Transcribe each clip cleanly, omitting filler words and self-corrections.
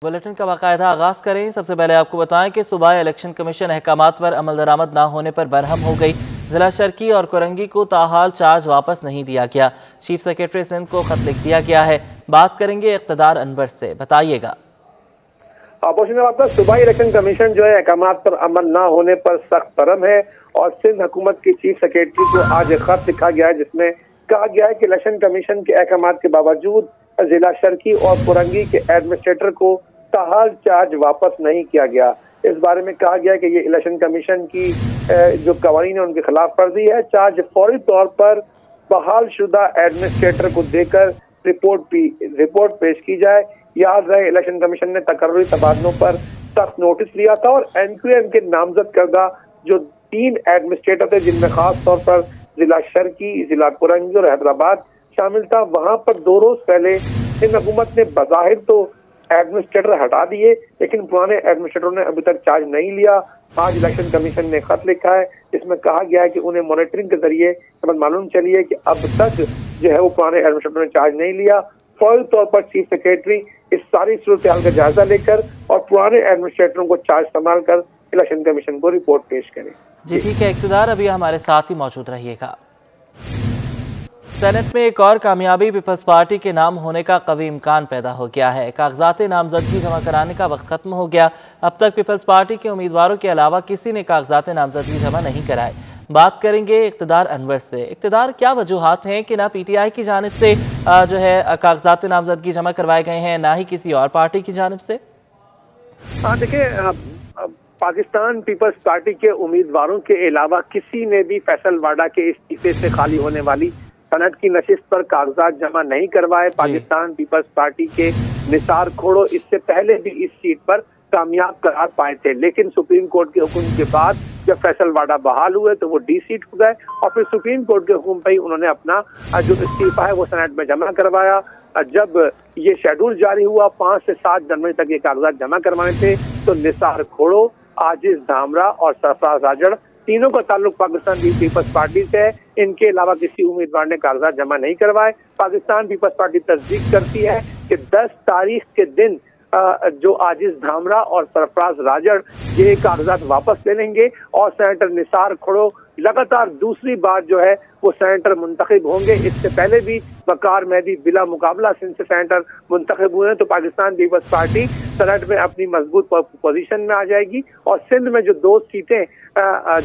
Bulletin का बाकायदा आगाज करें। सबसे पहले आपको बताएं कि सूबाई इलेक्शन कमीशन अहकामात पर अमल दरामद न होने पर बरहम हो गई। जिला शर्की और कुरंगी को ताहाल चार्ज वापस नहीं दिया गया। चीफ सेक्रेटरी सिंध को खत लिख दिया गया है। बात करेंगे इक़्तिदार अनवर से, बताइएगा। सूबाई इलेक्शन कमीशन जो है अहकामात पर अमल न होने पर सख्त बरहम है और सिंध हुकूमत की चीफ सेक्रेटरी को आज एक खत लिखा गया है जिसमें कहा गया है कि इलेक्शन कमीशन के अहकामात के बावजूद जिला शर्की और कुरंगी के एडमिनिस्ट्रेटर को ताहाल चार्ज वापस नहीं किया गया। इस बारे में कहा गया कि ये इलेक्शन कमीशन की जो कवानीन है उनके खिलाफ वर्जी है। चार्ज फौरी तौर पर बहाल शुदा एडमिनिस्ट्रेटर को देकर रिपोर्ट पेश की जाए। याद रहे इलेक्शन कमीशन ने तकर्री तबादलों पर सख्त नोटिस लिया था और एनक्यूएम के नामजद करदा जो 3 एडमिनिस्ट्रेटर थे जिनमें खास तौर पर जिला शर्की, जिला कुरंगी और हैदराबाद शामिल था, वहां पर 2 रोज पहले सिंध हुकूमत ने बज़ाहिर तो एडमिनिस्ट्रेटर हटा दिए लेकिन पुराने एडमिनिस्ट्रेटरों ने अभी तक चार्ज नहीं लिया। आज इलेक्शन कमीशन ने खत लिखा है जिसमें कहा गया है कि उन्हें मॉनिटरिंग के जरिए मालूम चली है कि अब तक जो है वो पुराने एडमिनिस्ट्रेटर ने चार्ज नहीं लिया। फौरी तौर पर चीफ सेक्रेटरी इस सारी सूरत हाल का जायजा लेकर और पुराने एडमिनिस्ट्रेटरों को चार्ज संभाल कर इलेक्शन कमीशन को रिपोर्ट पेश करें। जी ठीक है इक़्तिदार, अभी हमारे साथ ही मौजूद रहिएगा। सेनेट में एक और कामयाबी पीपल्स पार्टी के नाम होने का कवी इम्कान पैदा हो गया है। कागजात नामजदगी जमा कराने का वक्त खत्म हो गया। अब तक पीपल्स पार्टी के उम्मीदवारों के अलावा किसी ने कागजात नामजदगी जमा नहीं कराए। बात करेंगे इक़्तिदार अनवर से। इक़्तिदार, क्या वजूहात हैं कि ना पीटीआई की जानिब से जो है कागजात नामजदगी जमा करवाए गए हैं, ना ही किसी और पार्टी की जानिब से? देखिए, पाकिस्तान पीपल्स पार्टी के उम्मीदवारों के अलावा किसी ने भी फैसल वाडा के इस्तीफे से खाली होने वाली सनद की नशिस्त पर कागजात जमा नहीं करवाए। पाकिस्तान पीपल्स पार्टी के निसार खोड़ो इससे पहले भी इस सीट पर कामयाब करार पाए थे, लेकिन सुप्रीम कोर्ट के हुक्म के बाद जब फैसल वाडा बहाल हुए तो वो डी सीट हो गए और फिर सुप्रीम कोर्ट के हुक्म पर ही उन्होंने अपना जो इस्तीफा है वो सनद में जमा करवाया। जब ये शेड्यूल जारी हुआ 5 से 7 जनवरी तक ये कागजात जमा करवाने थे तो निसार खोड़ो, आजिज धामरा और सरफराज राजड़ तीनों का ताल्लुक पाकिस्तान पीपल्स पार्टी से है। इनके अलावा किसी उम्मीदवार ने कागजात जमा नहीं करवाए। पाकिस्तान पीपल्स पार्टी तस्दीक करती है कि 10 तारीख के दिन जो आजिज धामरा और सरफराज राजड़ ये कागजात वापस ले लेंगे और सेनेटर निसार खोड़ो लगातार दूसरी बार जो है वो सेनेटर मुंतखब होंगे। इससे पहले भी वकार मेहदी बिला मुकाबला सिंध से सेनेटर मुंतखब हुए हैं तो पाकिस्तान पीपल्स पार्टी सेनेट में अपनी मजबूत पोजीशन में आ जाएगी और सिंध में जो 2 सीटें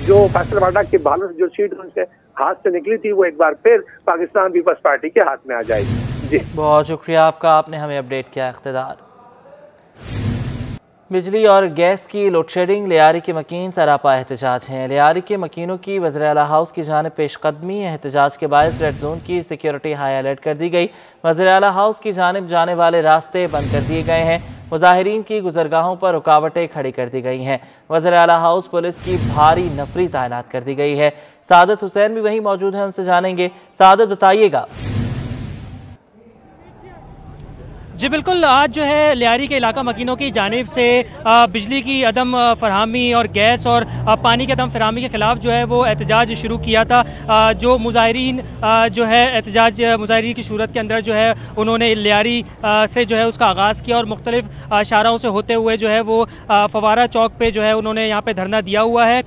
जो फैसल वाडा के बालों से जो सीट उनसे हाथ से निकली थी वो एक बार फिर पाकिस्तान पीपल्स पार्टी के हाथ में आ जाएगी। जी बहुत शुक्रिया आपका, आपने हमें अपडेट किया। इक़्तिदार, बिजली और गैस की लोड शेडिंग, लियारी के मकीन सरापा एहतजाज हैं। लियारी के मकीनों की वज़ीर आला हाउस की जानिब पेशकदमी, एहतजाज के बायस रेड जोन की सिक्योरिटी हाई अलर्ट कर दी गई। वज़ीर आला हाउस की जानिब जाने वाले रास्ते बंद कर दिए गए हैं। मुजाहिरीन की गुजरगाहों पर रुकावटें खड़ी कर दी गई हैं। वज़ीर आला हाउस पुलिस की भारी नफरी तैनात कर दी गई है। सादत हुसैन भी वहीं मौजूद हैं, उनसे जानेंगे। सादत, बताइएगा। जी बिल्कुल, आज जो है लियारी के इलाका मकीनों की जानिब से बिजली की अदम फरहमी और गैस और पानी की अदम फरहमी के खिलाफ जो है वो एहतजाज शुरू किया था। जो मुजाहिरीन जो है एहतजाज मुजाहिरीन की सूरत के अंदर जो है उन्होंने लियारी से जो है उसका आगाज़ किया और मुख्तलिफ शाहराओं से होते हुए जो है वो फवारा चौक पे जो है उन्होंने यहाँ पे धरना दिया हुआ है।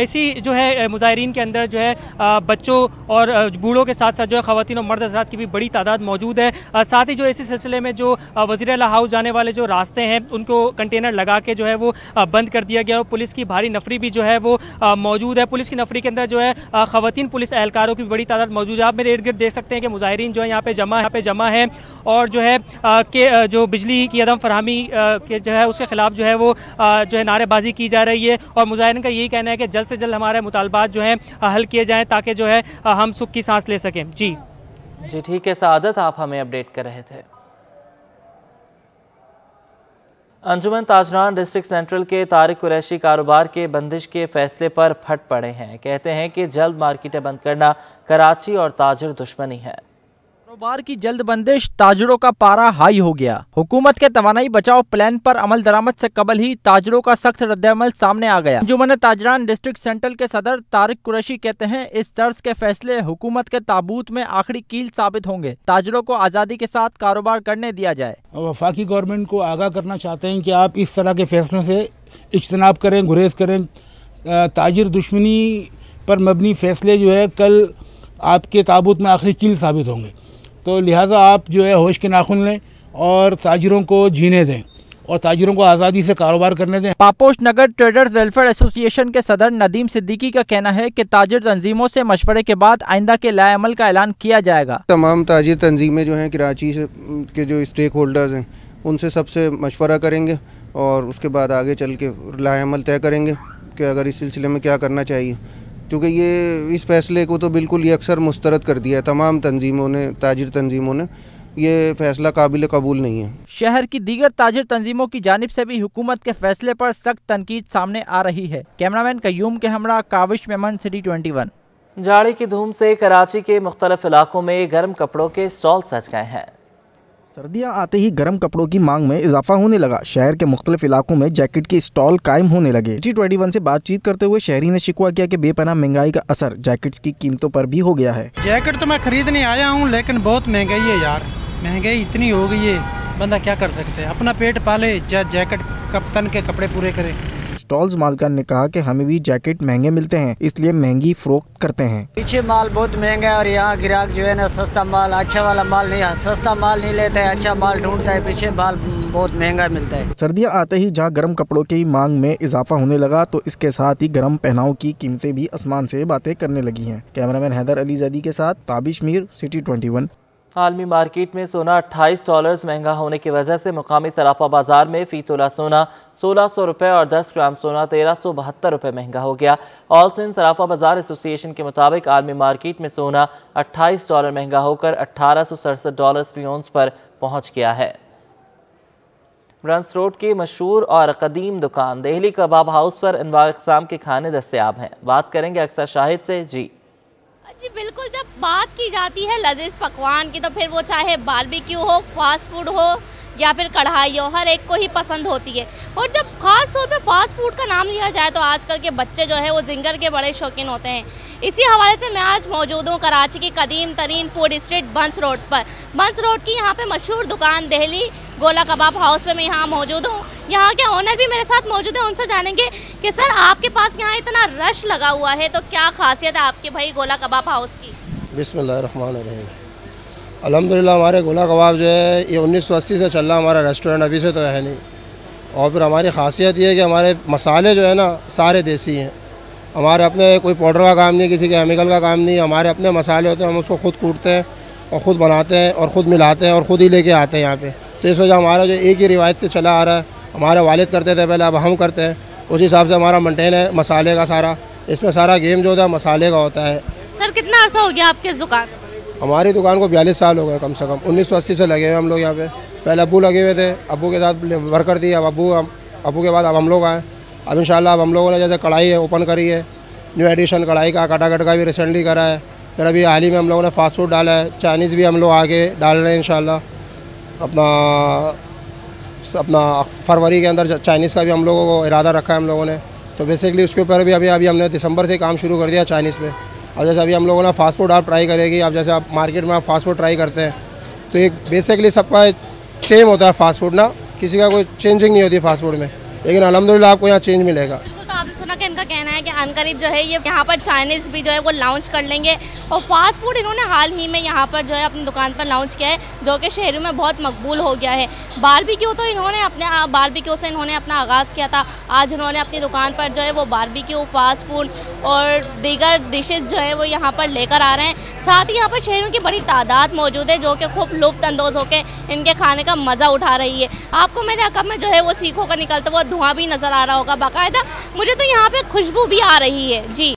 इसी जो है मुजाहिरीन के अंदर जो है बच्चों और बूढ़ों के साथ साथ जो है ख़वातीन और मर्द हज़रात की भी बड़ी तादाद मौजूद है। साथ ही जो इसी सिलसिले में जो वज़ीर आला हाउस जाने वाले जो रास्ते हैं उनको कंटेनर लगा के जो है वो बंद कर दिया गया और पुलिस की भारी नफरी भी जो है वो मौजूद है। पुलिस की नफरी के अंदर जो है ख़वातीन पुलिस एहलकारों की बड़ी तादाद मौजूद है। आप मेरे इर्द गिर्द देख सकते हैं कि मुजाहिरीन जो है यहाँ पे जमा है और जो है कि जो बिजली की अदम फरहमी के जो है उसके खिलाफ जो है वो जो है नारेबाजी की जा रही है और मुजाहिरीन का यही कहना है कि जल्द से जल्द हमारे मुतालबात जो है हल किए जाएँ ताकि जो है हम सुख की सांस ले सकें। जी ठीक है सादत, आप हमें अपडेट कर रहे थे। अंजुमन ताजरान डिस्ट्रिक्ट सेंट्रल के तारिक कुरैशी कारोबार के बंदिश के फैसले पर फट पड़े हैं। कहते हैं कि जल्द मार्केटें बंद करना कराची और ताजिर दुश्मनी है। कारोबार की जल्द बंदिश, ताजरों का पारा हाई हो गया। हुकूमत के तवानाई बचाओ प्लान पर अमल दरामद से कबल ही ताजरों का सख्त रद्द-ए-अमल सामने आ गया। अंजुमन ताजरान डिस्ट्रिक्ट सेंट्रल के सदर तारिक कुरैशी कहते हैं, इस तर्ज के फैसले हुकूमत के ताबूत में आखिरी कील साबित होंगे। ताजरों को आज़ादी के साथ कारोबार करने दिया जाए। वफाकी गवर्नमेंट को आगाह करना चाहते हैं कि आप इस तरह के फैसलों से इज्तनाब करें, गुरेज करें। ताजिर दुश्मनी पर मबनी फैसले जो है कल आपके ताबूत में आखिरी कील साबित होंगे, तो लिहाजा आप जो है होश के नाखून लें और ताजिरों को जीने दें और ताजिरों को आज़ादी से कारोबार करने दें। पापोश नगर ट्रेडर्स वेलफेयर एसोसिएशन के सदर नदीम सिद्दीकी का कहना है कि ताजिर तंजीमों से मशवरे के बाद आइंदा के लाएअमल का ऐलान किया जाएगा। तमाम ताजिर तंजीमें जो हैं कराची से के जो स्टेक होल्डर्स हैं उनसे सबसे मशवरा करेंगे और उसके बाद आगे चल के लाएअमल तय करेंगे कि अगर इस सिलसिले में क्या करना चाहिए, क्योंकि ये इस फैसले को तो बिल्कुल ही अक्सर मुस्तरद कर दिया है तमाम तंजीमों ने, ताजिर तंजीमों ने। ये फैसला काबिल कबूल नहीं है। शहर की दीगर ताजिर तंजीमों की जानिब से भी हुकूमत के फैसले पर सख्त तनकीद सामने आ रही है। कैमरामैन कयूम के हमरा काविश मेमन, सिटी 21। जाड़ी की धूम से कराची के मुख्तलिफ इलाकों में गर्म कपड़ों के स्टॉल सज गए हैं। सर्दियां आते ही गर्म कपड़ों की मांग में इजाफा होने लगा। शहर के मुख्तलिफ इलाकों में जैकेट की स्टॉल कायम होने लगे। T21 से बातचीत करते हुए शहरी ने शिकवा किया कि बेपनाह महंगाई का असर जैकेट्स की कीमतों पर भी हो गया है। जैकेट तो मैं खरीदने आया हूँ, लेकिन बहुत महंगाई है यार। महंगाई इतनी हो गई है, बंदा क्या कर सकते हैं, अपना पेट पाले या जैकेट कप्तान के कपड़े पूरे करे। स्टॉल्स मालिकान ने कहा कि हमें भी जैकेट महंगे मिलते हैं, इसलिए महंगी फरोख्त करते हैं। पीछे माल बहुत महंगा है और यहाँ ग्राहक जो है ना सस्ता माल, अच्छा वाला माल नहीं, सस्ता माल नहीं लेता है, अच्छा माल ढूंढता है, पीछे माल बहुत महंगा मिलता है। सर्दियां आते ही जहाँ गर्म कपड़ों की मांग में इजाफा होने लगा, तो इसके साथ ही गर्म पहनाव की कीमतें भी आसमान से बातें करने लगी हैं। कैमरामैन हैदर अली जदी के साथ ताबिश मीर, सिटी 21। आलमी मार्केट में सोना $28 महंगा होने की वजह से मुकामी सराफा बाजार में फी तोला सोना 1600 रुपये और 10 ग्राम सोना 1372 रुपये महंगा हो गया। ऑल सिंध सराफा बाजार एसोसिएशन के मुताबिक आलमी मार्केट में सोना $28 महंगा होकर $1867 फी औंस पर पहुंच गया है। ब्रंस रोड की मशहूर और कदीम दुकान दिल्ली कबाब हाउस पर अनवार इक़साम के खाने दस्तयाब हैं। बात करेंगे अक्सर शाहिद से। जी बिल्कुल, जब बात की जाती है लजीज पकवान की तो फिर वो चाहे बारबेक्यू हो, फास्ट फूड हो या फिर कढ़ाई हो, हर एक को ही पसंद होती है। और जब खास तौर पे फास्ट फूड का नाम लिया जाए तो आजकल के बच्चे जो है वो जिंगर के बड़े शौकीन होते हैं। इसी हवाले से मैं आज मौजूद हूँ कराची की कदीम तरीन फूड स्ट्रीट बंस रोड पर। बंस रोड की यहाँ पे मशहूर दुकान दिल्ली गोला कबाब हाउस पे मैं यहाँ मौजूद हूँ। यहाँ के ओनर भी मेरे साथ मौजूद है, उनसे जानेंगे कि सर आपके पास यहाँ इतना रश लगा हुआ है तो क्या खासियत है आपके भाई गोला कबाब हाउस की? बिस्मिल्लाहिर्रहमानिर्रहीम। अल्हम्दुलिल्लाह हमारे गोला कबाब जो है ये 1980 से चल रहा हमारा रेस्टोरेंट, अभी से तो है नहीं। और फिर हमारी खासियत ये है कि हमारे मसाले जो है ना सारे देसी हैं। हमारे अपने कोई पाउडर का काम नहीं, किसी केमिकल का काम नहीं। हमारे अपने मसाले होते हैं, हम उसको खुद कूटते हैं और ख़ुद बनाते हैं और ख़ुद मिलाते हैं और ख़ुद ही लेके आते हैं यहाँ पे। तो इस वजह हमारा जो एक ही रिवायत से चला आ रहा है, हमारे वालिद करते थे पहले, अब हम करते हैं, उस हिसाब से हमारा मेंटेन है मसाले का सारा। इसमें सारा गेम जो होता है मसाले का होता है। सर कितना अर्सा हो गया आपके इस दुकान? हमारी दुकान को 42 साल हो गए कम से कम। 1980 से लगे हुए हम लोग यहाँ पे। पहले अब्बू लगे हुए थे, अब्बू के साथ वर्कर थी, अब अब्बू के बाद अब हम लोग आए। अब इंशाल्लाह अब हम लोगों ने जैसे कढ़ाई है ओपन करी है, न्यू एडिशन कढ़ाई का, कटाकट का भी रिसेंटली करा है। फिर अभी हाल ही में हम लोगों ने फास्ट फूड डाला है, चाइनीज़ भी हम लोग आगे डाल रहे हैं इंशाल्लाह। अपना फरवरी के अंदर चाइनीज़ का भी हम लोगों को इरादा रखा है हम लोगों ने। तो बेसिकली उसके ऊपर भी अभी हमने दिसंबर से काम शुरू कर दिया चाइनीज़ पे। अब जैसे अभी हम लोगों ने फास्ट फूड आप ट्राई करेगी, अब जैसे आप मार्केट में आप फास्ट फूड ट्राई करते हैं तो एक बेसिकली सबका सेम होता है फास्ट फूड ना, किसी का कोई चेंजिंग नहीं होती फास्ट फूड में, लेकिन अल्हम्दुलिल्लाह आपको यहाँ चेंज मिलेगा। तो आपने सुना कि इनका कहना है कि अनकरीब जो है ये यहाँ पर चाइनीज़ भी जो है वो लॉन्च कर लेंगे और फास्ट फूड इन्होंने हाल ही में यहाँ पर जो है अपनी दुकान पर लॉन्च किया है, जो कि शहरों में बहुत मकबूल हो गया है। बारबेक्यू तो इन्होंने बारबेक्यू से इन्होंने अपना आगाज़ किया था। आज इन्होंने अपनी दुकान पर जो है वो बारबेक्यू, फास्ट फूड और दीगर डिशेज़ जो है वो यहाँ पर लेकर आ रहे हैं। साथ ही यहाँ पर शहरों की बड़ी तादाद मौजूद है जो कि खूब लुफ्त अंदोज़ होकर इनके खाने का मज़ा उठा रही है। आपको मेरे अकब में जो है वो सीखों का निकलता हुआ धुआं भी नज़र आ रहा होगा बाकायदा। मुझे तो यहाँ पे खुशबू भी आ रही है। जी।